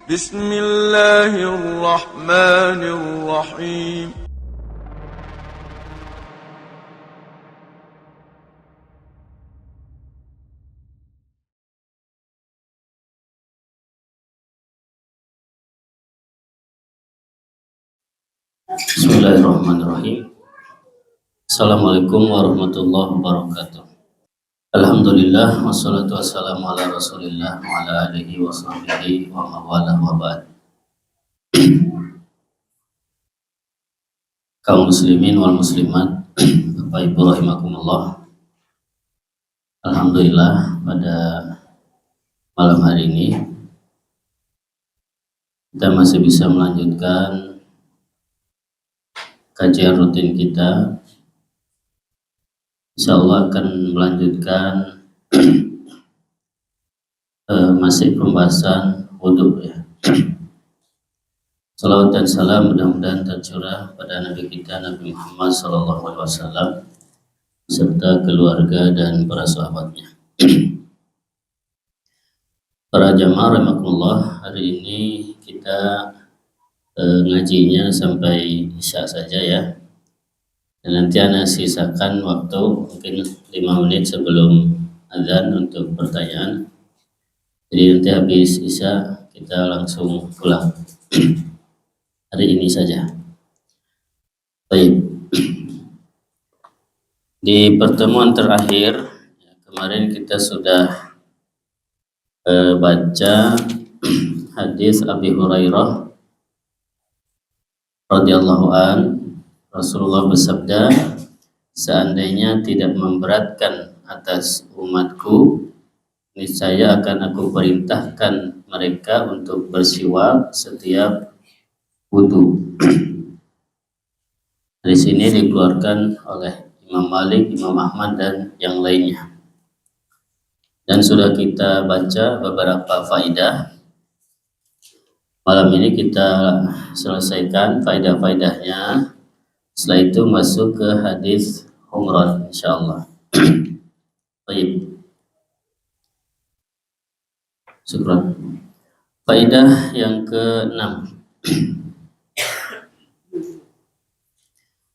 بسم الله الرحمن الرحيم. Bismillahirrahmanirrahim. Assalamualaikum warahmatullahi wabarakatuh. Alhamdulillah wassalatu wassalamu ala Rasulillah wa ala alihi wa sahbihi wa mawalah wa ba'd. Kaum muslimin wal muslimat, Bapak Ibu rahimakumullah. Alhamdulillah pada malam hari ini kita masih bisa melanjutkan kajian rutin kita. Insyaallah akan melanjutkan masih pembahasan wudhu ya. Salawat dan salam mudah-mudahan tercurah pada Nabi kita Nabi Muhammad SAW serta keluarga dan para sahabatnya. Para jamaah rahimakumullah, hari ini kita ngajinya sampai Isya saja ya. Dan nanti ana sisakan waktu mungkin 5 menit sebelum azan untuk pertanyaan. Jadi nanti habis Isya kita langsung pulang. Hari ini saja. Baik. Di pertemuan terakhir kemarin kita sudah baca hadis Abi Hurairah radhiyallahu an. Rasulullah bersabda, seandainya tidak memberatkan atas umatku, niscaya akan aku perintahkan mereka untuk bersiwak setiap wudu. Dari sini dikeluarkan oleh Imam Malik, Imam Ahmad dan yang lainnya. Dan sudah kita baca beberapa faidah. Malam ini kita selesaikan faidah-faidahnya. Setelah itu masuk ke hadis umrah insyaallah. Baik. Syukran. Faidah yang ke-6.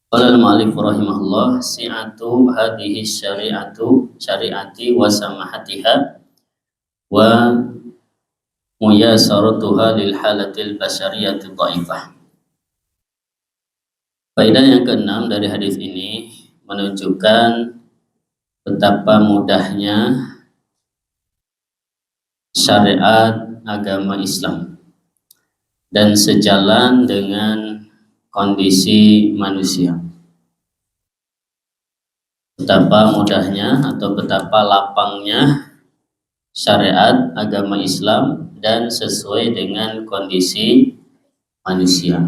Qala al-mu'allif rahimahullah, si'atu hadhihi syari'ati wa samahatiha wa muyasaratuha lil halatil basyariyati dhaifah. Faidah yang ke-6 dari hadis ini menunjukkan betapa mudahnya syariat agama Islam dan sejalan dengan kondisi manusia. Betapa mudahnya atau betapa lapangnya syariat agama Islam dan sesuai dengan kondisi manusia.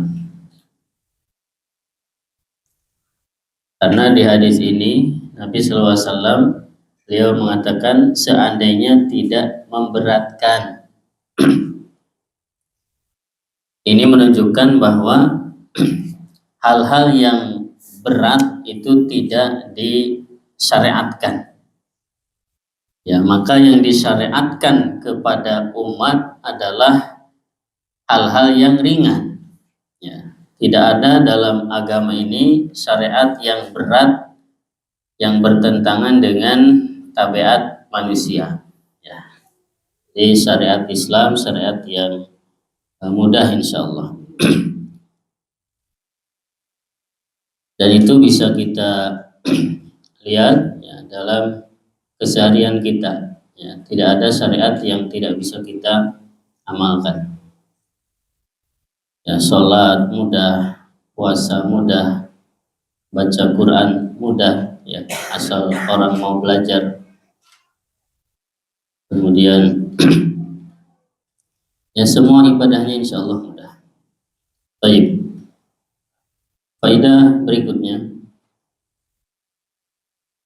Karena di hadis ini Nabi SAW beliau mengatakan seandainya tidak memberatkan. Ini menunjukkan bahwa hal-hal yang berat itu tidak disyariatkan. Ya, maka yang disyariatkan kepada umat adalah hal-hal yang ringan. Ya, tidak ada dalam agama ini syariat yang berat yang bertentangan dengan tabiat manusia. Ya. Jadi syariat Islam syariat yang mudah insyaallah. Dan itu bisa kita lihat ya, dalam keseharian kita. Ya, tidak ada syariat yang tidak bisa kita amalkan. Ya, sholat mudah, puasa mudah, baca Quran mudah, ya, asal orang mau belajar. Kemudian ya semua ibadahnya insya Allah mudah. Baik. Faidah berikutnya.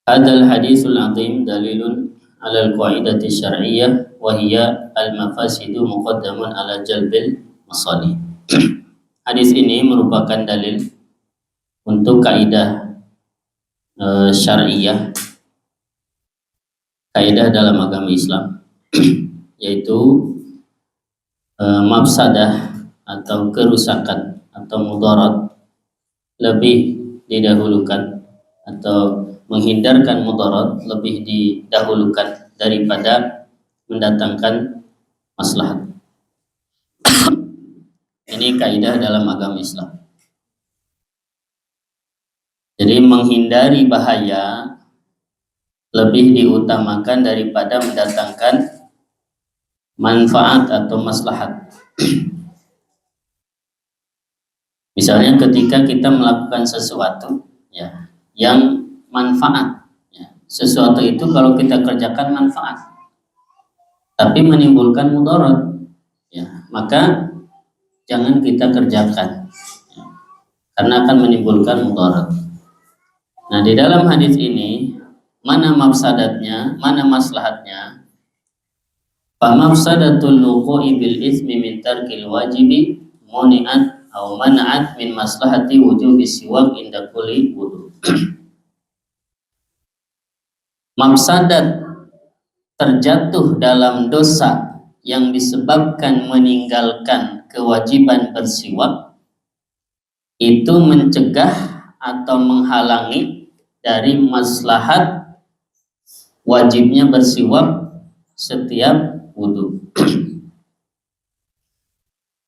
Hadal hadisul azim dalilun ala al-qaidati syar'iyyah wa hiya al-mafasidu muqaddamun ala jalbil masalih. Hadis ini merupakan dalil untuk kaidah syar'iyyah, kaidah dalam agama Islam, yaitu mafsadah atau kerusakan atau mudarat lebih didahulukan, atau menghindarkan mudarat lebih didahulukan daripada mendatangkan maslahat. Ini kaidah dalam agama Islam. Jadi menghindari bahaya lebih diutamakan daripada mendatangkan manfaat atau maslahat. Misalnya ketika kita melakukan sesuatu ya yang manfaat, ya, sesuatu itu kalau kita kerjakan manfaat tapi menimbulkan mudarat, ya, maka jangan kita kerjakan, ya, karena akan menimbulkan mudarat. Nah, di dalam hadis ini mana mafsadatnya, mana maslahatnya? Fa mafsadatul luqu'i bil ismi min tarkil wajibi muni'at aw mana'at min maslahati wujubi siwak inda kulli wudu. Mafsadat terjatuh dalam dosa yang disebabkan meninggalkan kewajiban bersiwak itu mencegah atau menghalangi dari maslahat wajibnya bersiwak setiap wudu.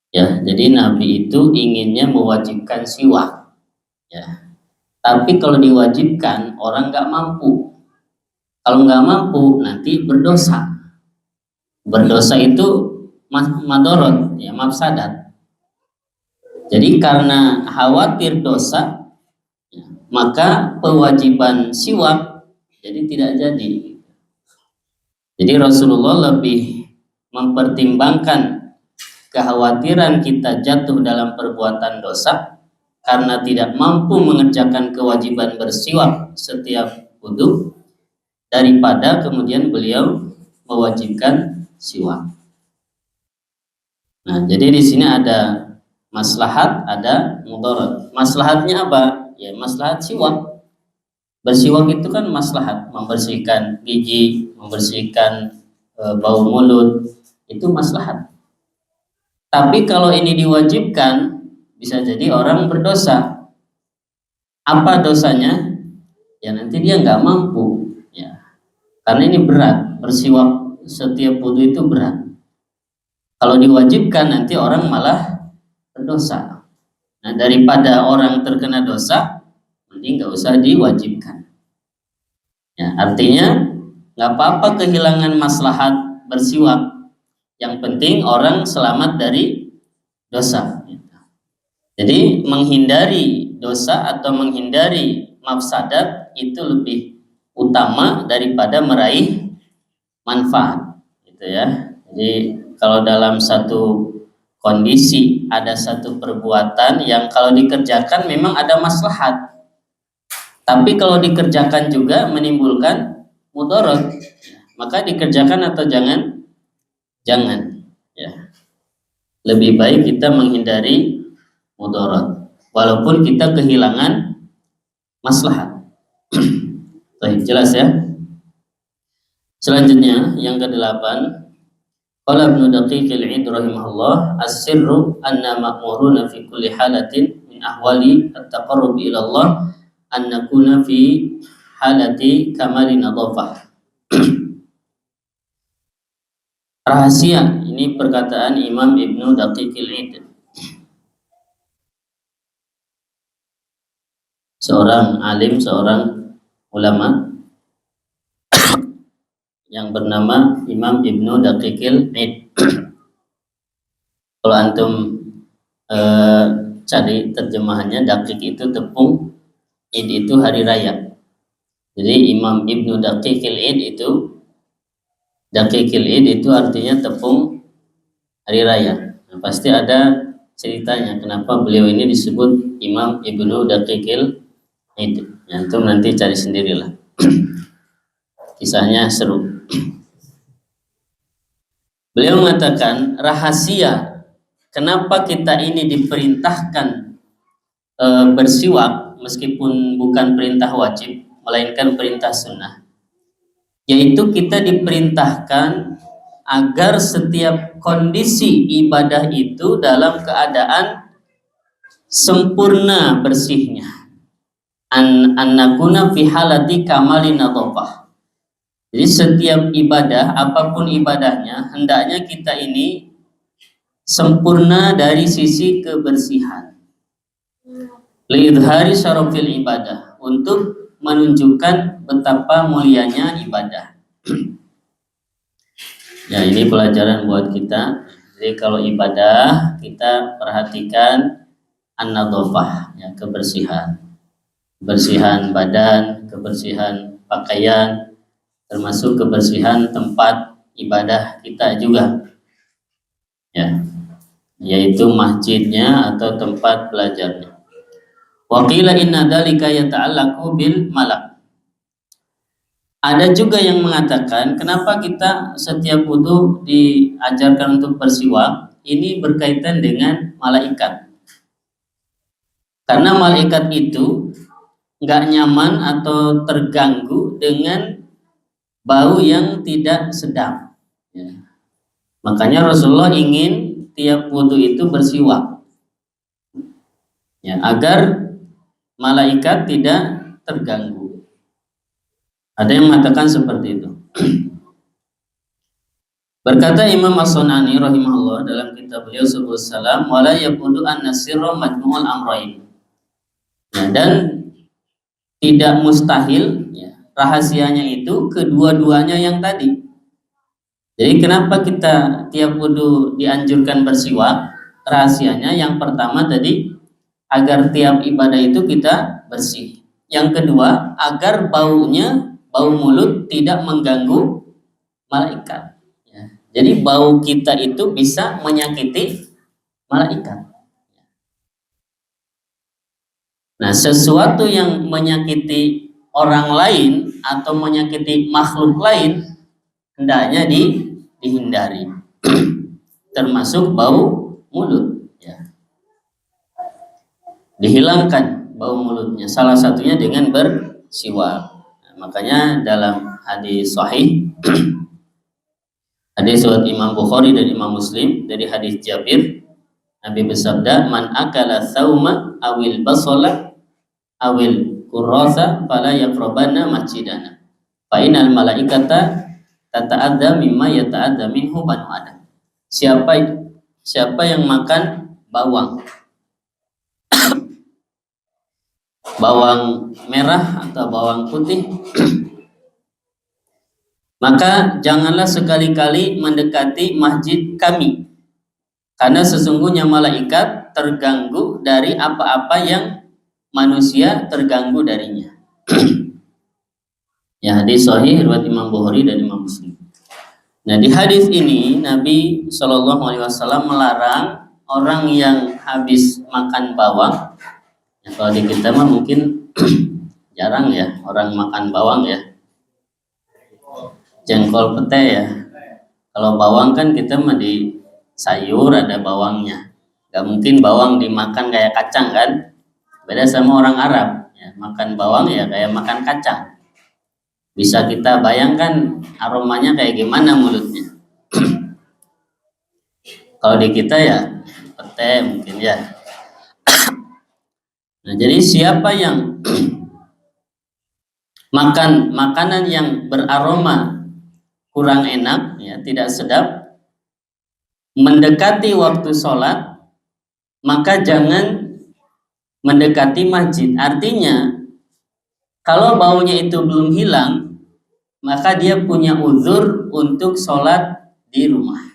Ya, jadi Nabi itu inginnya mewajibkan siwak, ya. Tapi kalau diwajibkan orang nggak mampu. Kalau nggak mampu nanti berdosa. Berdosa itu madorot, ya, mafsadat. Jadi karena khawatir dosa, ya, maka kewajiban siwak jadi tidak jadi. Jadi Rasulullah lebih mempertimbangkan kekhawatiran kita jatuh dalam perbuatan dosa karena tidak mampu mengerjakan kewajiban bersiwak setiap wudu, daripada kemudian beliau mewajibkan siwak. Nah, jadi di sini ada maslahat, ada mudarat. Maslahatnya apa? Ya, maslahat siwak. Bersiwak itu kan maslahat, membersihkan gigi, membersihkan bau mulut, itu maslahat. Tapi kalau ini diwajibkan, bisa jadi orang berdosa. Apa dosanya? Ya nanti dia nggak mampu, ya. Karena ini berat, bersiwak setiap wudu itu berat. Kalau diwajibkan nanti orang malah berdosa. Nah, daripada orang terkena dosa, mending nggak usah diwajibkan. Ya, artinya nggak apa-apa kehilangan maslahat bersiwak. Yang penting orang selamat dari dosa. Jadi menghindari dosa atau menghindari mafsadat itu lebih utama daripada meraih manfaat, gitu ya. Jadi kalau dalam satu kondisi ada satu perbuatan yang kalau dikerjakan memang ada maslahat, tapi kalau dikerjakan juga menimbulkan mudarat, maka dikerjakan atau jangan? Jangan, ya. Lebih baik kita menghindari mudarat walaupun kita kehilangan maslahat. Baik, jelas ya. Selanjutnya yang ke-8, qala Ibnu Daqiqil 'Id rahimahullah, as-sirru anna ma'muruna fi kulli halatin min ahwali at-taqarrub ila Allah an nakuna fi halati kamali nadhafah. Rahasia, ini perkataan Imam Ibnu Daqiqil 'Id, seorang alim, seorang ulama yang bernama Imam Ibnu Daqiqil 'Id. Kalau antum cari terjemahannya, daqiq itu tepung, id itu hari raya. Jadi Imam Ibnu Daqiqil 'Id itu, Daqiqil 'Id itu artinya tepung hari raya. Nah, pasti ada ceritanya kenapa beliau ini disebut Imam Ibnu Daqiqil 'Id. Antum nanti cari sendirilah. Kisahnya seru. Beliau mengatakan rahasia kenapa kita ini diperintahkan bersiwak meskipun bukan perintah wajib melainkan perintah sunnah, yaitu kita diperintahkan agar setiap kondisi ibadah itu dalam keadaan sempurna bersihnya. An-nakuna fi halati kamalin nadhafah. Jadi setiap ibadah, apapun ibadahnya, hendaknya kita ini sempurna dari sisi kebersihan. Liidhari syarafil ibadah, untuk menunjukkan betapa mulianya ibadah. Ya, ini pelajaran buat kita. Jadi kalau ibadah, kita perhatikan an-nadhafah, ya, kebersihan. Kebersihan badan, kebersihan pakaian, termasuk kebersihan tempat ibadah kita juga, ya, yaitu masjidnya atau tempat belajarnya. Wa qila inna dzalika yata'allaqu bil malak. Ada juga yang mengatakan kenapa kita setiap wudu diajarkan untuk bersiwak, ini berkaitan dengan malaikat. Karena malaikat itu nggak nyaman atau terganggu dengan bau yang tidak sedap, ya. Makanya Rasulullah ingin tiap wudu itu bersiwak, ya, agar malaikat tidak terganggu. Ada yang mengatakan seperti itu. Berkata Imam As-Sunani rahimahullah dalam kitab beliau Subul Salam, wala yaqudu an-nasirra majmu'ul amrayn. Ya, dan tidak mustahil, ya, rahasianya itu kedua-duanya yang tadi. Jadi kenapa kita tiap wudu dianjurkan bersiwak? Rahasianya yang pertama tadi, agar tiap ibadah itu kita bersih. Yang kedua, agar bau mulut tidak mengganggu malaikat, ya. Jadi bau kita itu bisa menyakiti malaikat. Nah, sesuatu yang menyakiti orang lain atau menyakiti makhluk lain hendaknya dihindari, termasuk bau mulut, ya. Dihilangkan bau mulutnya, salah satunya dengan bersiwak. Nah, makanya dalam hadis sahih hadis riwayat Imam Bukhari dan Imam Muslim dari hadis Jabir, Nabi bersabda, man akala sauma awil basala awil kurrasa fala yaqrabanna masjidana fa innal malaikata tata'adza mimma yata'adza minhu banu adam. Siapa yang makan bawang bawang merah atau bawang putih, maka janganlah sekali-kali mendekati masjid kami, karena sesungguhnya malaikat terganggu dari apa-apa yang manusia terganggu darinya. Ya, hadis sahih riwayat Imam Bukhari dan Imam Muslim. Nah, di hadis ini Nabi Shallallahu Alaihi Wasallam melarang orang yang habis makan bawang. Ya, kalau di kita mah mungkin jarang ya orang makan bawang, ya. Jengkol pete, ya. Kalau bawang kan kita mah di sayur ada bawangnya. Gak mungkin bawang dimakan kayak kacang kan? Beda sama orang Arab, ya, makan bawang ya kayak makan kacang. Bisa kita bayangkan aromanya kayak gimana mulutnya. Kalau di kita ya pete mungkin, ya. Nah, jadi siapa yang makan makanan yang beraroma kurang enak, ya, tidak sedap, mendekati waktu sholat, maka jangan mendekati masjid. Artinya kalau baunya itu belum hilang, maka dia punya uzur untuk sholat di rumah.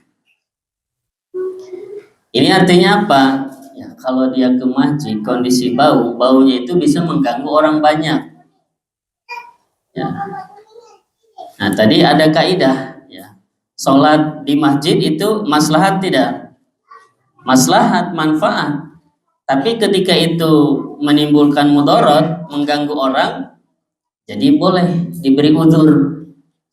Ini artinya apa? Ya, kalau dia ke masjid, kondisi baunya itu bisa mengganggu orang banyak, ya. Nah, tadi ada kaidah, ya, sholat di masjid itu maslahat tidak? Maslahat, manfaat. Tapi ketika itu menimbulkan mudarat, mengganggu orang, jadi boleh diberi uzur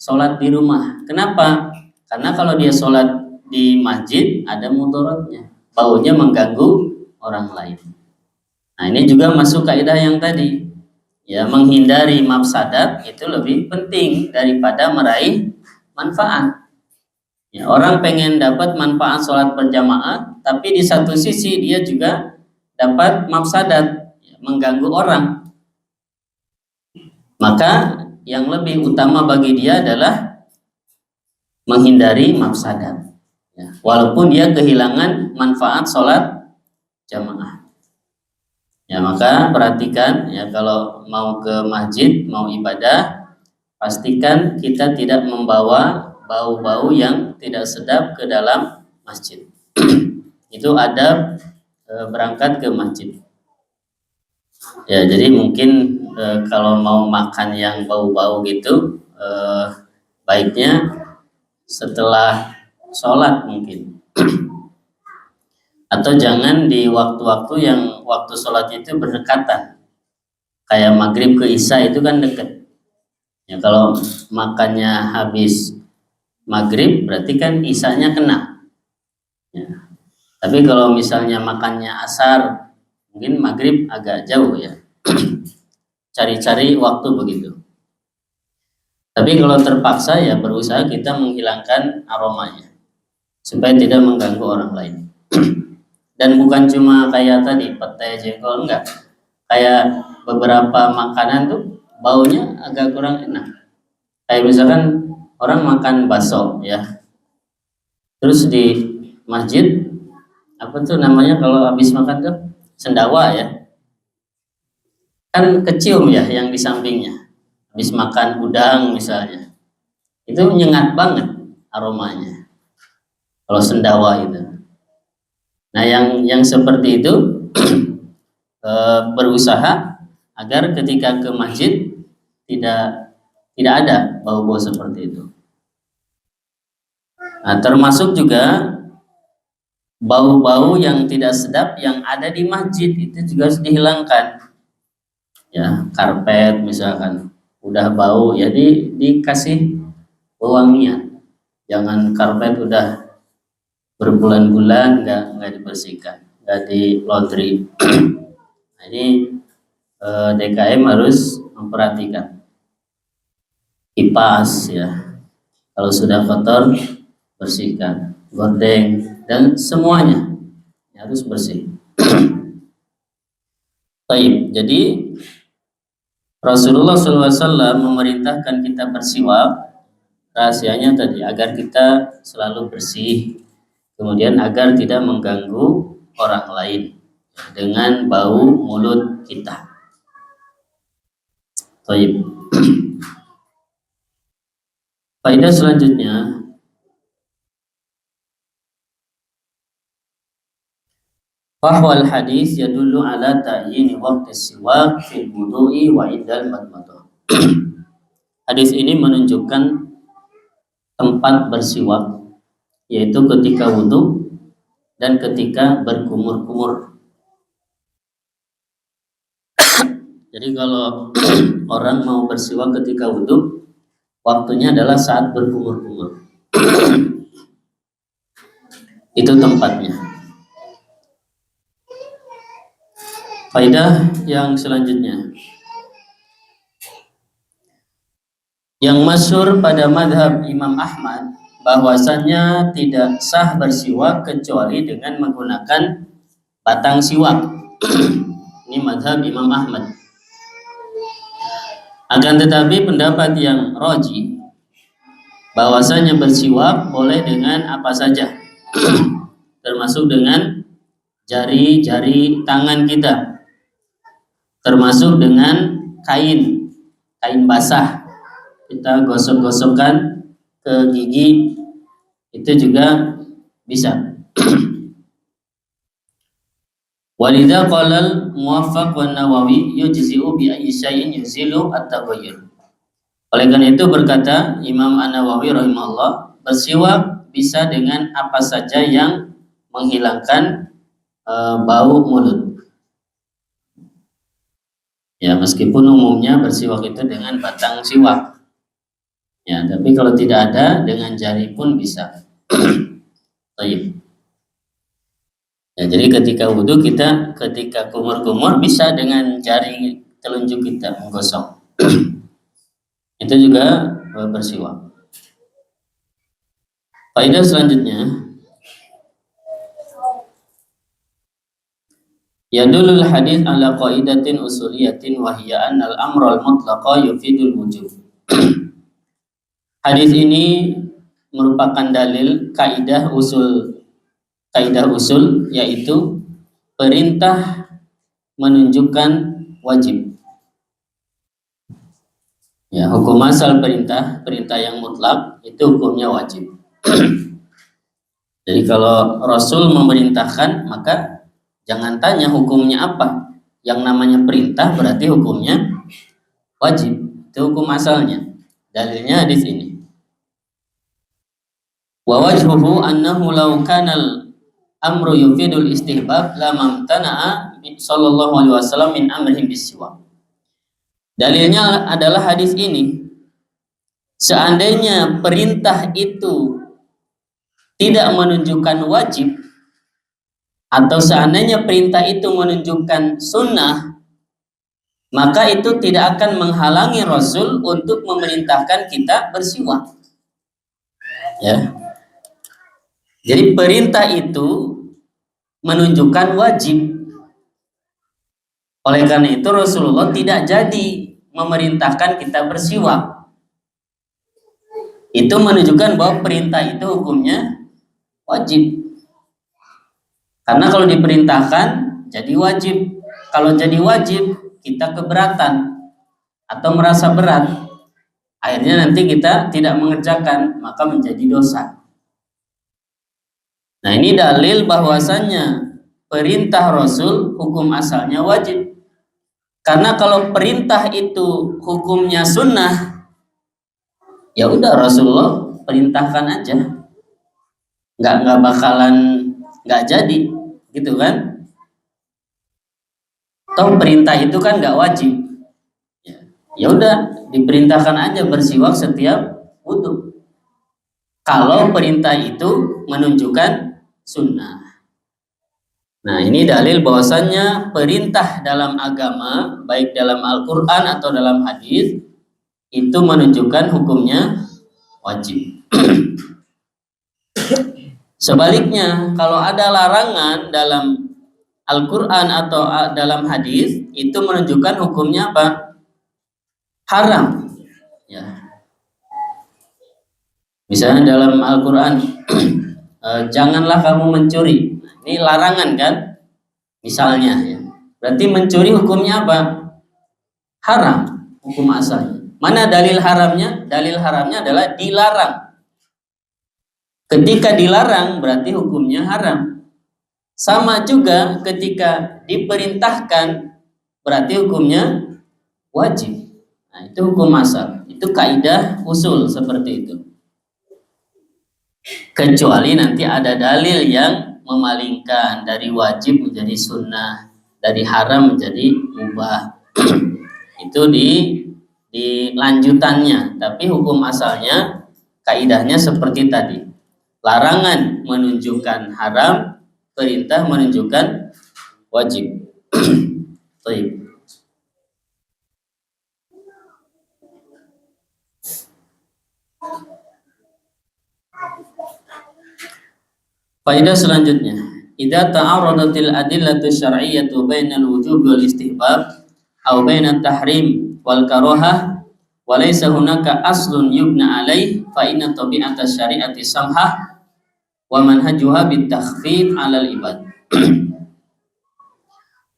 sholat di rumah. Kenapa? Karena kalau dia sholat di masjid ada mudaratnya, baunya mengganggu orang lain. Nah, ini juga masuk kaidah yang tadi, ya, menghindari mafsadat itu lebih penting daripada meraih manfaat. Ya, orang pengen dapat manfaat sholat berjamaah, tapi di satu sisi dia juga dapat mafsadat, ya, mengganggu orang. Maka yang lebih utama bagi dia adalah menghindari mafsadat. Ya, walaupun dia kehilangan manfaat sholat jamaah. Ya, maka perhatikan ya, kalau mau ke masjid, mau ibadah, pastikan kita tidak membawa bau-bau yang tidak sedap ke dalam masjid. Itu adab berangkat ke masjid. Ya, jadi mungkin kalau mau makan yang bau-bau gitu, baiknya setelah sholat mungkin. Atau jangan di waktu-waktu yang waktu sholat itu berdekatan. Kayak maghrib ke isya itu kan dekat. Ya, kalau makannya habis maghrib berarti kan isyanya kena. Ya. Tapi kalau misalnya makannya asar, mungkin maghrib agak jauh ya. Cari-cari waktu begitu. Tapi kalau terpaksa ya berusaha kita menghilangkan aromanya supaya tidak mengganggu orang lain. Dan bukan cuma kayak tadi petai jengkol, enggak. Kayak beberapa makanan tuh baunya agak kurang enak. Kayak misalkan orang makan bakso ya, terus di masjid apa tuh namanya kalau habis makan tuh sendawa ya, kan kecium ya yang di sampingnya. Habis makan udang misalnya, itu nyengat banget aromanya kalau sendawa itu. Nah yang seperti itu berusaha agar ketika ke masjid tidak ada bau-bau seperti itu. Nah, termasuk juga bau-bau yang tidak sedap yang ada di masjid itu juga harus dihilangkan. Ya, karpet misalkan udah bau, ya dikasih pewangian. Jangan karpet udah berbulan-bulan nggak dibersihkan, nggak di laundry. Nah, ini DKM harus memperhatikan. Kipas ya, kalau sudah kotor bersihkan, gordeng dan semuanya ya, harus bersih. Baik, jadi Rasulullah SAW memerintahkan kita bersiwak. Rahasianya tadi agar kita selalu bersih, kemudian agar tidak mengganggu orang lain dengan bau mulut kita. Baik. Faedah selanjutnya, bahwa hadis yadullu ala ta'yin waqti siwak fil wudu'i wa indal madmadah. Hadis ini menunjukkan tempat bersiwak, yaitu ketika wudhu dan ketika berkumur-kumur. Jadi kalau orang mau bersiwak ketika wudhu, waktunya adalah saat berkumur-kumur. Itu tempatnya. Faedah yang selanjutnya, yang masyhur pada madhab Imam Ahmad bahwasannya tidak sah bersiwak kecuali dengan menggunakan batang siwak. Ini madhab Imam Ahmad. Akan tetapi pendapat yang roji bahwasanya bersiwak boleh dengan apa saja, termasuk dengan jari-jari tangan kita, termasuk dengan kain basah, kita gosok-gosokkan ke gigi, itu juga bisa. Walidha qalal Muwaffaq wan Nawawi yujzi'u bi ayyi syai'in yuzilu at-taghayyur. Oleh karena itu berkata Imam An-Nawawi rahimahullah, bersiwak bisa dengan apa saja yang menghilangkan bau mulut. Ya, meskipun umumnya bersiwak itu dengan batang siwak. Ya, tapi kalau tidak ada dengan jari pun bisa. Baik. Ya, jadi ketika wudhu kita, ketika kumur-kumur bisa dengan jari telunjuk kita menggosok. Itu juga bersiwak. Faedah selanjutnya, yadulul hadis ala qaidatin usuliyatin wa hiya annal amral mutlaqa yufidul wujub. Hadis ini merupakan dalil kaidah usul yaitu perintah menunjukkan wajib. Ya, hukum asal perintah yang mutlak itu hukumnya wajib. Jadi kalau Rasul memerintahkan, maka jangan tanya hukumnya apa. Yang namanya perintah berarti hukumnya wajib. Itu hukum asalnya. Dalilnya hadis ini. Wa wajhuhu annahu law kana al-amru yufidul istihbab lam tana'a sallallahu alaihi wasallam min amrihim bis-siwak. Dalilnya adalah hadis ini. Seandainya perintah itu tidak menunjukkan wajib, atau seandainya perintah itu menunjukkan sunnah, maka itu tidak akan menghalangi Rasul untuk memerintahkan kita bersiwak. Ya. Jadi perintah itu menunjukkan wajib. Oleh karena itu Rasulullah tidak jadi memerintahkan kita bersiwak. Itu menunjukkan bahwa perintah itu hukumnya wajib. Karena kalau diperintahkan jadi wajib. Kalau jadi wajib kita keberatan atau merasa berat, akhirnya nanti kita tidak mengerjakan, maka menjadi dosa. Nah, ini dalil bahwasannya perintah Rasul hukum asalnya wajib. Karena kalau perintah itu hukumnya sunnah, ya udah Rasulullah perintahkan aja, nggak bakalan nggak jadi, gitu kan? Toh perintah itu kan nggak wajib. Ya udah diperintahkan aja bersiwak setiap wudu. Kalau perintah itu menunjukkan sunnah. Nah, ini dalil bahwasannya perintah dalam agama, baik dalam Al-Quran atau dalam hadis, itu menunjukkan hukumnya wajib. Sebaliknya, kalau ada larangan dalam Al-Quran atau dalam hadis, itu menunjukkan hukumnya apa? Haram. Ya. Misalnya dalam Al-Quran, janganlah kamu mencuri. Ini larangan kan? Misalnya, ya. Berarti mencuri hukumnya apa? Haram, hukum asalnya. Mana dalil haramnya? Dalil haramnya adalah dilarang. Ketika dilarang berarti hukumnya haram. Sama juga ketika diperintahkan berarti hukumnya wajib. Nah, itu hukum asal. Itu kaidah usul seperti itu. Kecuali nanti ada dalil yang memalingkan dari wajib menjadi sunnah, dari haram menjadi mubah. Itu di lanjutannya. Tapi hukum asalnya kaidahnya seperti tadi. Larangan menunjukkan haram, perintah menunjukkan wajib. Baik. Faedah selanjutnya, idza ta'aradatil adillatu syar'iyyatu bainal wujub wal istihbab aw bainat tahrim wal karahah wa laysa hunaka aslun yubna alaih fa inna tabi'ata syari'ati samhah wa manhajuha bit takhfif 'alal ibad.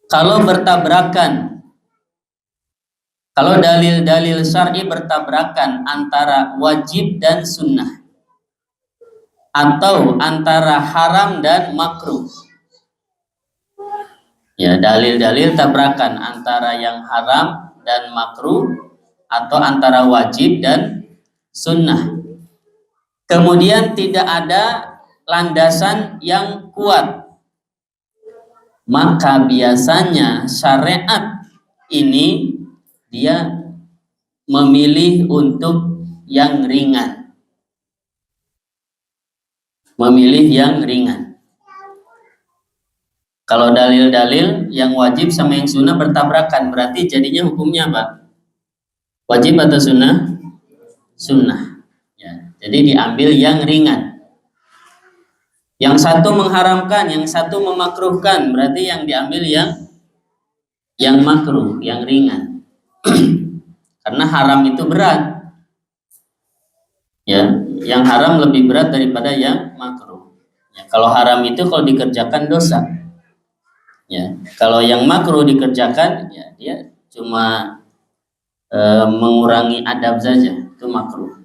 Kalau bertabrakan, kalau dalil-dalil syar'i bertabrakan antara wajib dan sunnah, atau antara haram dan makruh. Ya, dalil-dalil tabrakan antara yang haram dan makruh atau antara wajib dan sunnah. Kemudian tidak ada landasan yang kuat. Maka biasanya syariat ini dia memilih untuk yang ringan. Memilih yang ringan. Kalau dalil-dalil yang wajib sama yang sunnah bertabrakan, berarti jadinya hukumnya apa? Wajib atau sunnah? Sunnah. Ya, jadi diambil yang ringan. Yang satu mengharamkan, yang satu memakruhkan, berarti yang diambil yang makruh, yang ringan. Karena haram itu berat. Ya, yang haram lebih berat daripada yang makruh. Ya, kalau haram itu kalau dikerjakan dosa. Ya, kalau yang makruh dikerjakan, ya dia cuma mengurangi adab saja, itu makruh.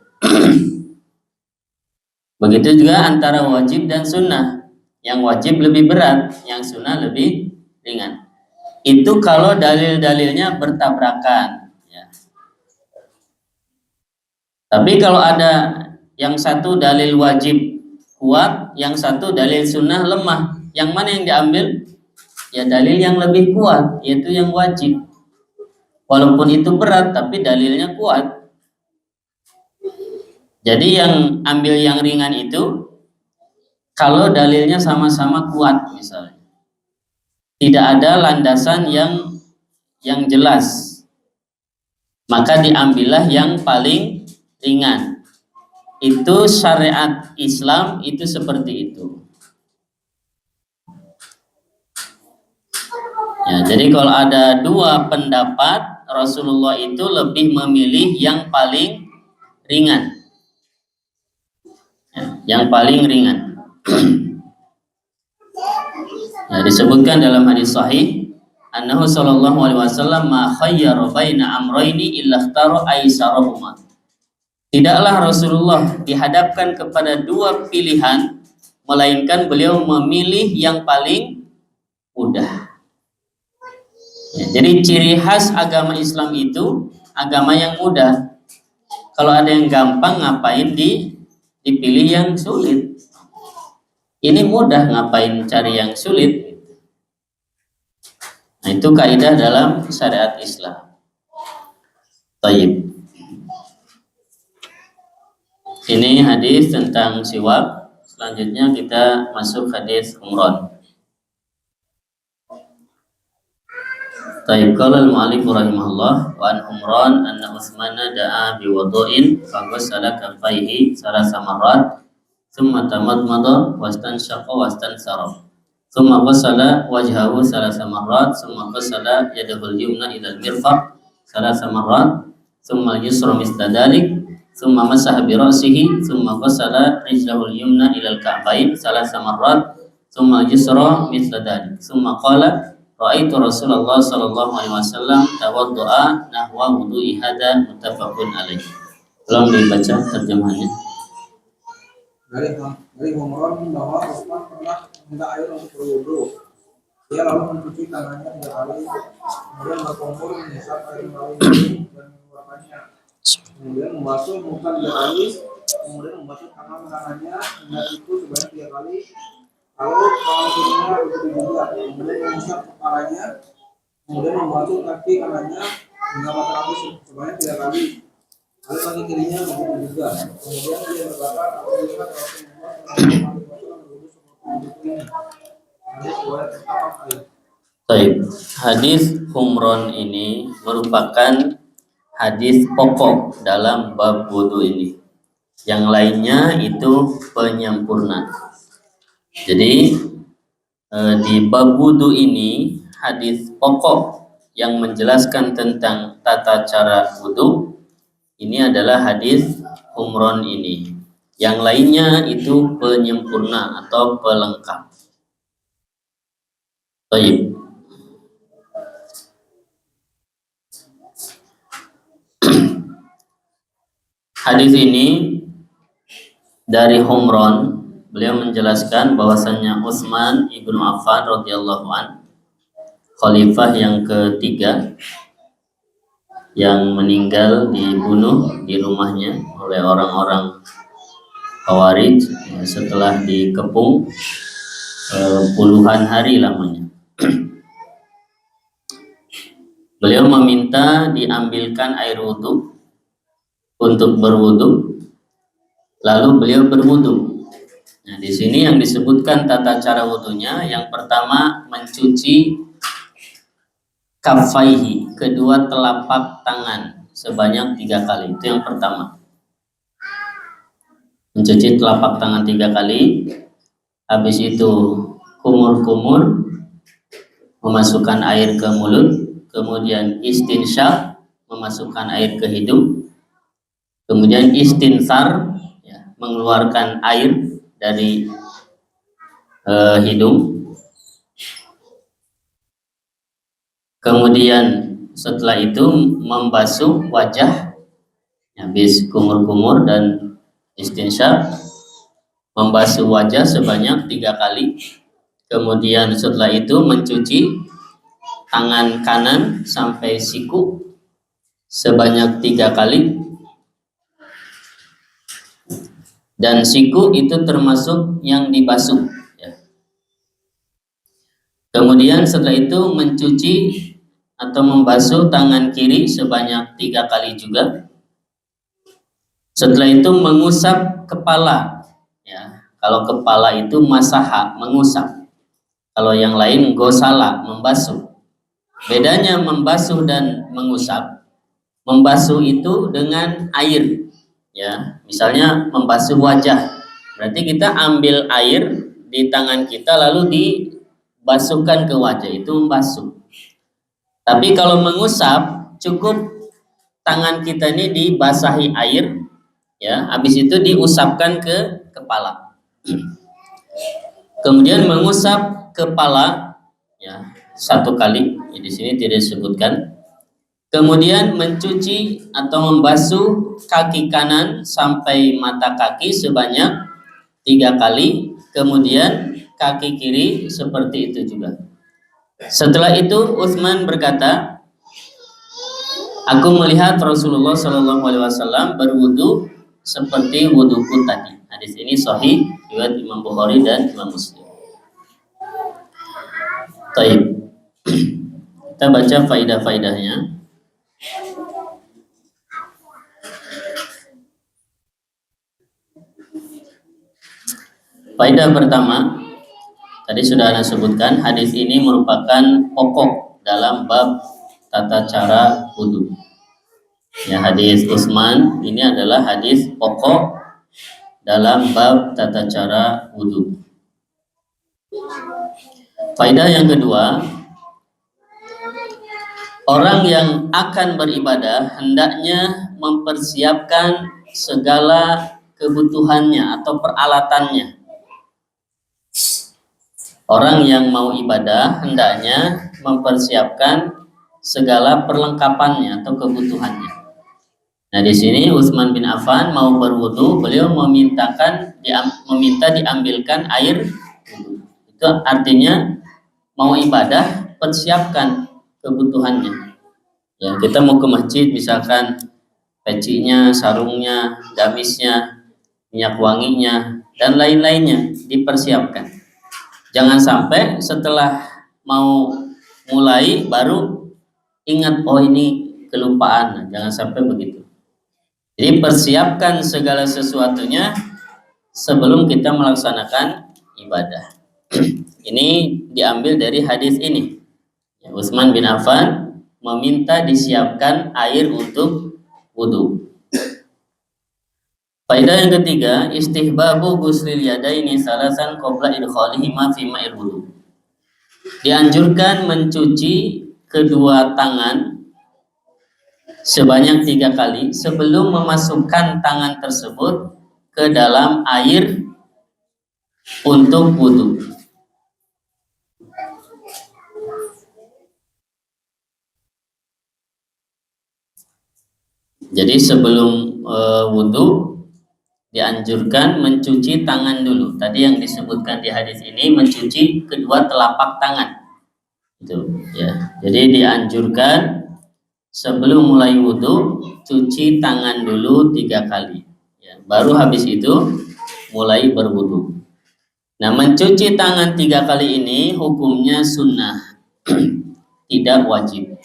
Begitu juga antara wajib dan sunnah. Yang wajib lebih berat, yang sunnah lebih ringan. Itu kalau dalil-dalilnya bertabrakan. Ya. Tapi kalau ada yang satu dalil wajib kuat, yang satu dalil sunnah lemah, yang mana yang diambil? Ya dalil yang lebih kuat, yaitu yang wajib. Walaupun itu berat, tapi dalilnya kuat. Jadi yang ambil yang ringan itu kalau dalilnya sama-sama kuat misalnya. Tidak ada landasan yang jelas. Maka diambillah yang paling ringan. Itu syariat Islam itu seperti itu. Ya, jadi kalau ada dua pendapat, Rasulullah itu lebih memilih yang paling ringan. Ya, yang paling ringan. Ya, disebutkan dalam hadis sahih, annahu sallallahu alaihi wasallam ma khayyara baina amrayni illa ikhtara aisarahuma. Tidaklah Rasulullah dihadapkan kepada dua pilihan, melainkan beliau memilih yang paling mudah. Ya, jadi ciri khas agama Islam itu agama yang mudah. Kalau ada yang gampang, ngapain dipilih yang sulit? Ini mudah, ngapain cari yang sulit? Nah, itu kaidah dalam syariat Islam. Taib. Ini hadis tentang siwak. Selanjutnya kita masuk hadis Humran. Taib, qala al-mu'allif rahimahullah wa an Humran anna Utsmana da'a bi wudu'in fa ghassala kaffaihi salasa marrat thumma tamadmada wastanshaqa wastansara thumma ghassala wajhahu salasa marrat thumma ghassala yadahu al-yumna ila al-mirfaq salasa marrat thumma al-yusra misla dhalik thumma masaha bi ra'sihi thumma ghassala rijlahu al-yumna ila al-ka'bayn salasa marrat thumma al-yusra misla dhalik thumma qala ra'aitu Rasulullah sallallahu alaihi wasallam tawaddu'a nahwa wudu'i hada muttafaqun alaih. Tolong dibaca terjemahannya. Dari Humran bahwa Utsman pernah minta air untuk berwudu. Dia lalu mencuci tangannya 3 kali, kemudian berkumpul menghisap air melalui hidung dan mengeluarkannya. Kemudian membasuh muka 3 kali, kemudian membasuh tangan-tangannya hingga itu sebanyak 3 kali. Lalu tangan kirinya begitu juga, kemudian mengusap kepalanya, kemudian membasuh kaki kanannya hingga 4 kali sebanyak 3 kali. Lalu kaki kirinya begitu juga. Kemudian dia berkata, aku melihat Rasulullah SAW berwudu seperti ini. Hadis riwayat Muttafaq alaih. Baik, hadis Humran ini merupakan hadis pokok dalam bab wudu ini. Yang lainnya itu penyempurna. Jadi di bab wudu ini hadis pokok yang menjelaskan tentang tata cara wudu ini adalah hadis Humran ini. Yang lainnya itu penyempurna atau pelengkap. Baik. Hadis ini dari Humran, beliau menjelaskan bahwasannya Utsman ibnu Affan radhiyallahu an, khalifah yang ketiga yang meninggal dibunuh di rumahnya oleh orang-orang Khawarij setelah dikepung puluhan hari lamanya. Beliau meminta diambilkan air wudhu untuk berwudhu, lalu beliau berwudhu. Nah, di sini yang disebutkan tata cara wudhunya, yang pertama mencuci kaffaihi, kedua telapak tangan sebanyak 3 kali. Itu yang pertama. Mencuci telapak tangan 3 kali, habis itu kumur-kumur, memasukkan air ke mulut, kemudian istinsyaq, memasukkan air ke hidung, kemudian istinsar, ya, mengeluarkan air dari hidung, kemudian setelah itu membasuh wajah, habis kumur-kumur dan istinsyaq, membasuh wajah sebanyak 3 kali, kemudian setelah itu mencuci tangan kanan sampai siku sebanyak 3 kali, dan siku itu termasuk yang dibasuh, ya. Kemudian setelah itu mencuci atau membasuh tangan kiri sebanyak 3 kali juga. Setelah itu mengusap kepala, ya. Kalau kepala itu masaha, mengusap. Kalau yang lain gosala, membasuh. Bedanya membasuh dan mengusap. Membasuh itu dengan air, ya. Misalnya membasuh wajah, berarti kita ambil air di tangan kita lalu dibasuhkan ke wajah, itu membasuh. Tapi kalau mengusap, cukup tangan kita ini dibasahi air, ya, habis itu diusapkan ke kepala. Kemudian mengusap kepala, ya, 1 kali, ya, di sini tidak disebutkan. Kemudian mencuci atau membasuh kaki kanan sampai mata kaki sebanyak 3 kali, kemudian kaki kiri seperti itu juga. Setelah itu Utsman berkata, aku melihat Rasulullah SAW berwudu seperti wuduku tadi. Hadis ini sahih riwayat Imam Bukhari dan Imam Muslim. Baik. Kita baca faidah-faidahnya. Faidah pertama, tadi sudah Anda sebutkan, hadis ini merupakan pokok dalam bab tata cara wudu. Ya, hadis Utsman ini adalah hadis pokok dalam bab tata cara wudu. Faidah yang kedua, orang yang akan beribadah hendaknya mempersiapkan segala kebutuhannya atau peralatannya. Orang yang mau ibadah hendaknya mempersiapkan segala perlengkapannya atau kebutuhannya. Nah, di sini Utsman bin Affan mau berwudu, beliau meminta diambilkan air wudu. Itu artinya mau ibadah, persiapkan kebutuhannya. Ya, kita mau ke masjid, misalkan pecinya, sarungnya, gamisnya, minyak wanginya, dan lain-lainnya dipersiapkan. Jangan sampai setelah mau mulai baru ingat, oh ini kelupaan. Jangan sampai begitu. Jadi persiapkan segala sesuatunya sebelum kita melaksanakan ibadah. Ini diambil dari hadis ini. Utsman bin Affan meminta disiapkan air untuk wudu. Faidah yang ketiga, istihbabu ghuslil yadaini salasan qabla idkhalihima fi ma'il wudu. Dianjurkan mencuci kedua tangan sebanyak 3 kali sebelum memasukkan tangan tersebut ke dalam air untuk wudu. Jadi sebelum wudu dianjurkan mencuci tangan dulu. Tadi yang disebutkan di hadis ini mencuci kedua telapak tangan. Itu, ya. Jadi dianjurkan sebelum mulai wudu cuci tangan dulu 3 kali. Ya, baru habis itu mulai berwudu. Nah, mencuci tangan 3 kali ini hukumnya sunnah, tidak wajib.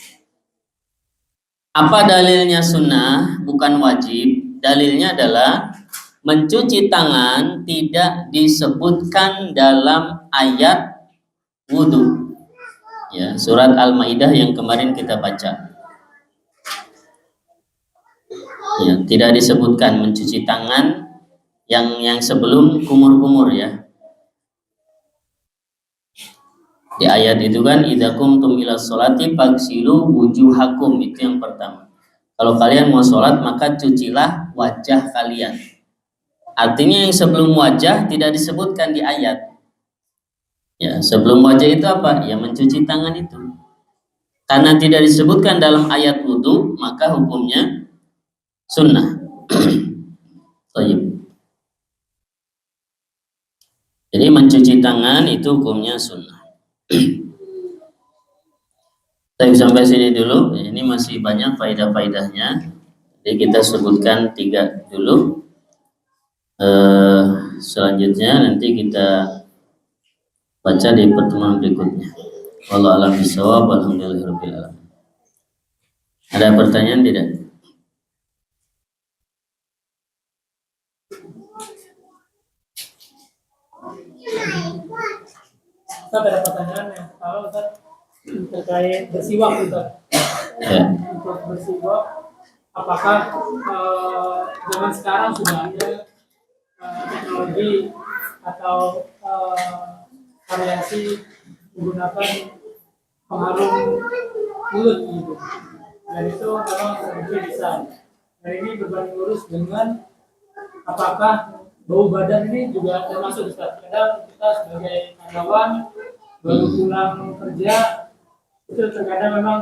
Apa dalilnya sunnah, bukan wajib? Dalilnya adalah mencuci tangan tidak disebutkan dalam ayat wudu. Ya, surat Al-Maidah yang kemarin kita baca. Ya, tidak disebutkan mencuci tangan yang sebelum kumur-kumur, ya. Di ayat itu kan idza qumtum ila sholati faghsilu wujuhakum, itu yang pertama. Kalau kalian mau sholat maka cucilah wajah kalian. Artinya yang sebelum wajah tidak disebutkan di ayat. Ya, sebelum wajah itu apa? Ya mencuci tangan itu. Karena tidak disebutkan dalam ayat wudu, maka hukumnya sunnah. Thayyib. Jadi mencuci tangan itu hukumnya sunnah. Saya sampai sini dulu. Ini masih banyak faedah-faedahnya. Jadi kita sebutkan 3 dulu. Selanjutnya nanti kita baca di pertemuan berikutnya. Wallahu a'lam bishawab. Alhamdulillahirabbil alamin. Ada pertanyaan tidak? Ustaz, ada pertanyaan yang pertama Ustaz, terkait bersiwak Ustaz. Ya. Untuk bersiwak, apakah zaman sekarang sudah ada teknologi atau variasi menggunakan pengharum mulut gitu, dan itu memang terbukti bisa. Dan ini berbanding lurus dengan apakah bau badan ini juga termasuk Ustaz. Kadang kita sebagai karyawan baru pulang kerja itu terkadang memang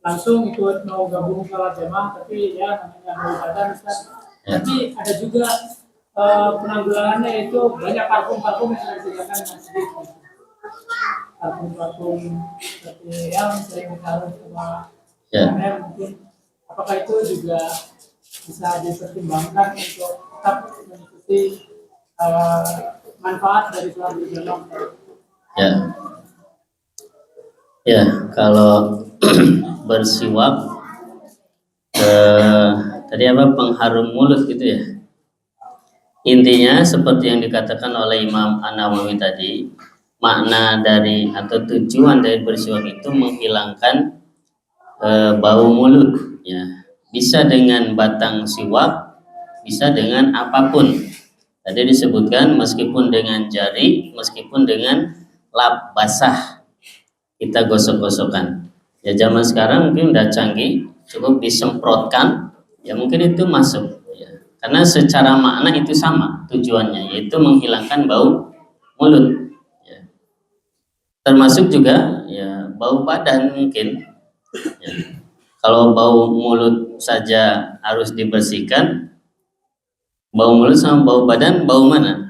langsung ikut mau gabung sholat jamaah, tapi ya namanya bau badan Ustaz. Tapi ada juga penanggulangannya, itu banyak parfum-parfum yang sudah disediakan di masjid. Parfum-parfum seperti yang sering ditaruh sama mungkin, apakah itu juga bisa dipertimbangkan untuk tetap mengikuti manfaat dari sholat berjamaah? Ya. Ya, kalau bersiwak tadi apa, pengharum mulut gitu ya. Intinya seperti yang dikatakan oleh Imam An-Nawawi tadi, makna dari atau tujuan dari bersiwak itu menghilangkan bau mulut ya. Bisa dengan batang siwak, bisa dengan apapun. Tadi disebutkan meskipun dengan jari, meskipun dengan lap basah kita gosok-gosokkan. Ya zaman sekarang mungkin udah canggih, cukup disemprotkan, ya mungkin itu masuk. Ya. Karena secara makna itu sama tujuannya, yaitu menghilangkan bau mulut. Ya. Termasuk juga ya bau badan mungkin. Ya. Kalau bau mulut saja harus dibersihkan, bau mulut sama bau badan, bau mana?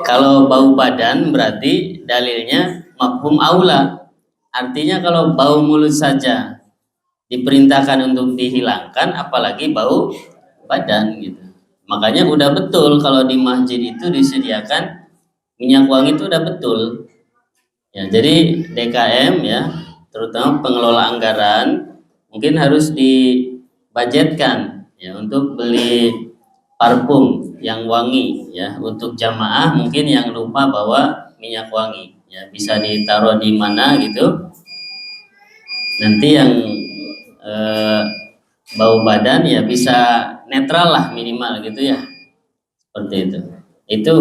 Kalau bau badan berarti dalilnya mafhum aula. Artinya kalau bau mulut saja diperintahkan untuk dihilangkan, apalagi bau badan gitu. Makanya udah betul kalau di masjid itu disediakan minyak wangi, itu udah betul. Ya, jadi DKM ya, terutama pengelola anggaran mungkin harus dibudgetkan ya untuk beli parfum yang wangi ya untuk jamaah, mungkin yang lupa bawa minyak wangi ya bisa ditaruh di mana gitu, nanti yang bau badan ya bisa netral lah minimal gitu ya, seperti itu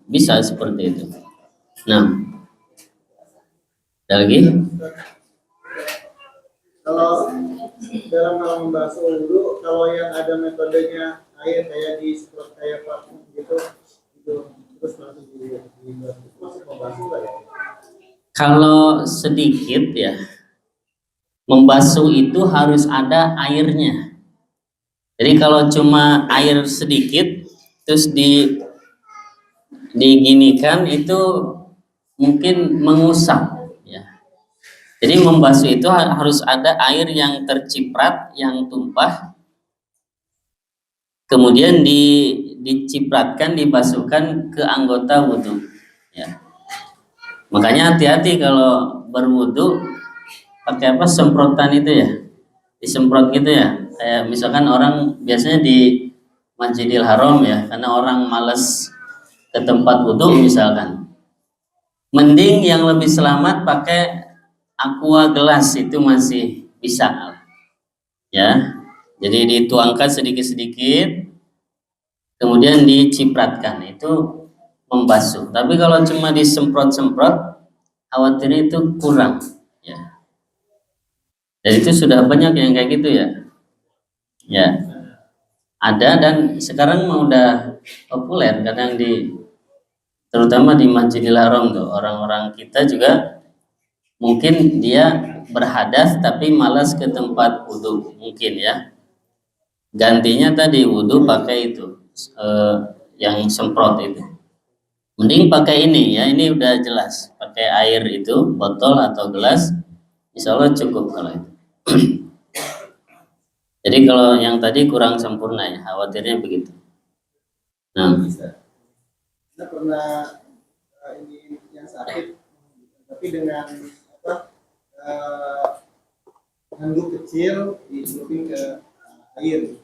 bisa seperti itu. Nah, ada lagi? Kalau dalam hal membasuh wudhu, kalau yang ada metodenya air kayak di semprot kayak parfum gitu, itu terus langsung dibasuh, masuk membasuh nggak ya? Kalau sedikit ya, membasuh itu harus ada airnya. Jadi kalau cuma air sedikit terus diginikan itu mungkin mengusap ya. Jadi membasuh itu harus ada air yang terciprat, yang tumpah, kemudian dicipratkan, dibasuhkan ke anggota wudhu ya. Makanya hati-hati kalau berwudhu pakai apa, semprotan itu ya, disemprot gitu ya. Kayak misalkan orang biasanya di Masjidil Haram ya, karena orang males ke tempat wudhu misalkan, mending yang lebih selamat pakai aqua gelas, itu masih bisa ya. Jadi dituangkan sedikit-sedikit kemudian dicipratkan, itu membasuh. Tapi kalau cuma disemprot-semprot, khawatirnya itu kurang. Ya. Dan itu sudah banyak yang kayak gitu ya. Ya, ada dan sekarang mah udah populer kadang terutama di Masjidil Haram tuh orang-orang kita juga mungkin dia berhadas tapi malas ke tempat wudhu mungkin ya. Gantinya tadi wudhu pakai itu yang semprot itu. Mending pakai ini ya, ini udah jelas pakai air itu botol atau gelas, insya Allah cukup kalau itu. Jadi kalau yang tadi kurang sempurna ya, khawatirnya begitu. Nah, Kita pernah ini yang sakit, tapi dengan apa handuk kecil dicelupin ke air.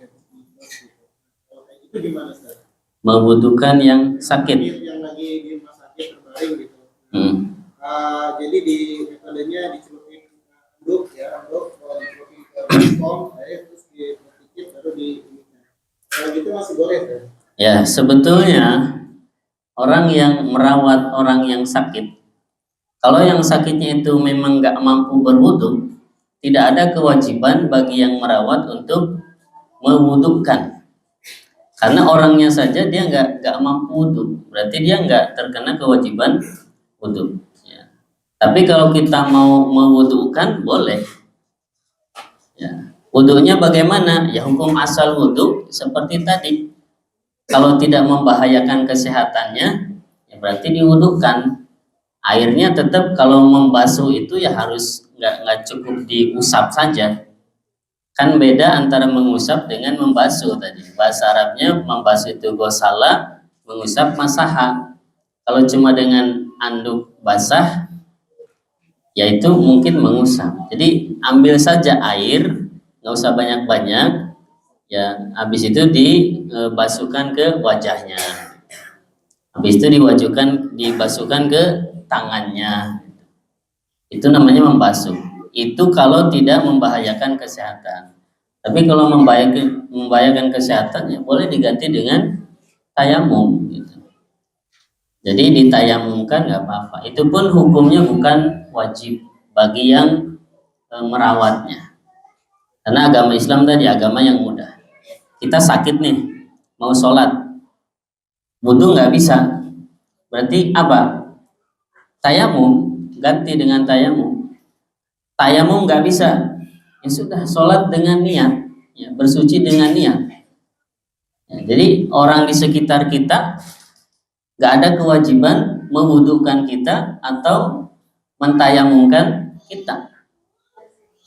Kalau kayak itu gimana Ustaz? membutuhkan yang sakit. Yang lagi di rumah sakit terbaring gitu. Hmm. Jadi di metodenya dicelupin handuk ya, handuk kalau dicelupin ke baskom, air terus dipikir baru di ini. Kalau gitu masih boleh kan? Ya, sebetulnya orang yang merawat orang yang sakit, kalau yang sakitnya itu memang nggak mampu berwudu, tidak ada kewajiban bagi yang merawat untuk mewudukan. Karena orangnya saja dia nggak mampu wudu, berarti dia nggak terkena kewajiban wudu. Ya. Tapi kalau kita mau mewudukan boleh. Ya. Wudunya bagaimana? Ya hukum asal wudu seperti tadi. Kalau tidak membahayakan kesehatannya, ya berarti diwudukan. Airnya tetap kalau membasuh itu ya harus nggak cukup diusap saja. Kan beda antara mengusap dengan membasuh tadi. Bahasa Arabnya membasuh itu gosala, mengusap masaha. Kalau cuma dengan anduk basah, yaitu mungkin mengusap. Jadi ambil saja air, nggak usah banyak-banyak. Ya, habis itu dibasuhkan ke wajahnya. Habis itu dibasuhkan ke tangannya. Itu namanya membasuh. Itu kalau tidak membahayakan kesehatan. Tapi kalau membahayakan kesehatan ya boleh diganti dengan tayamum gitu. Jadi ditayamumkan nggak apa-apa. Itu pun hukumnya bukan wajib bagi yang merawatnya. Karena agama Islam tadi agama yang mudah. Kita sakit nih, mau sholat, wudu nggak bisa. Berarti apa? Tayamum, ganti dengan tayamum. Tayamum nggak bisa, ya sudah sholat dengan niat, ya, bersuci dengan niat. Ya, jadi orang di sekitar kita nggak ada kewajiban mewudukan kita atau mentayamumkan kita.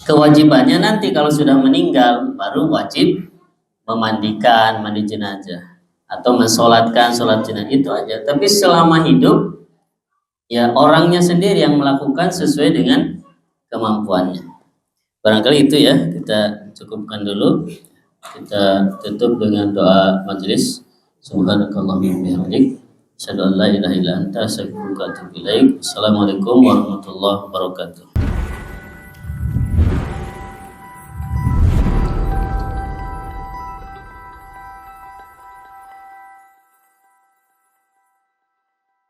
Kewajibannya nanti kalau sudah meninggal baru wajib memandikan, mandi jenazah atau mensolatkan sholat jenazah, itu aja. Tapi selama hidup ya orangnya sendiri yang melakukan sesuai dengan kemampuannya. Barangkali itu ya, kita cukupkan dulu. Kita tutup dengan doa majelis. Subhanakallahumma wa bihamdik, asyhadu an la ilaha illa anta, astaghfiruka wa atubu ilaik. Assalamualaikum warahmatullahi wabarakatuh.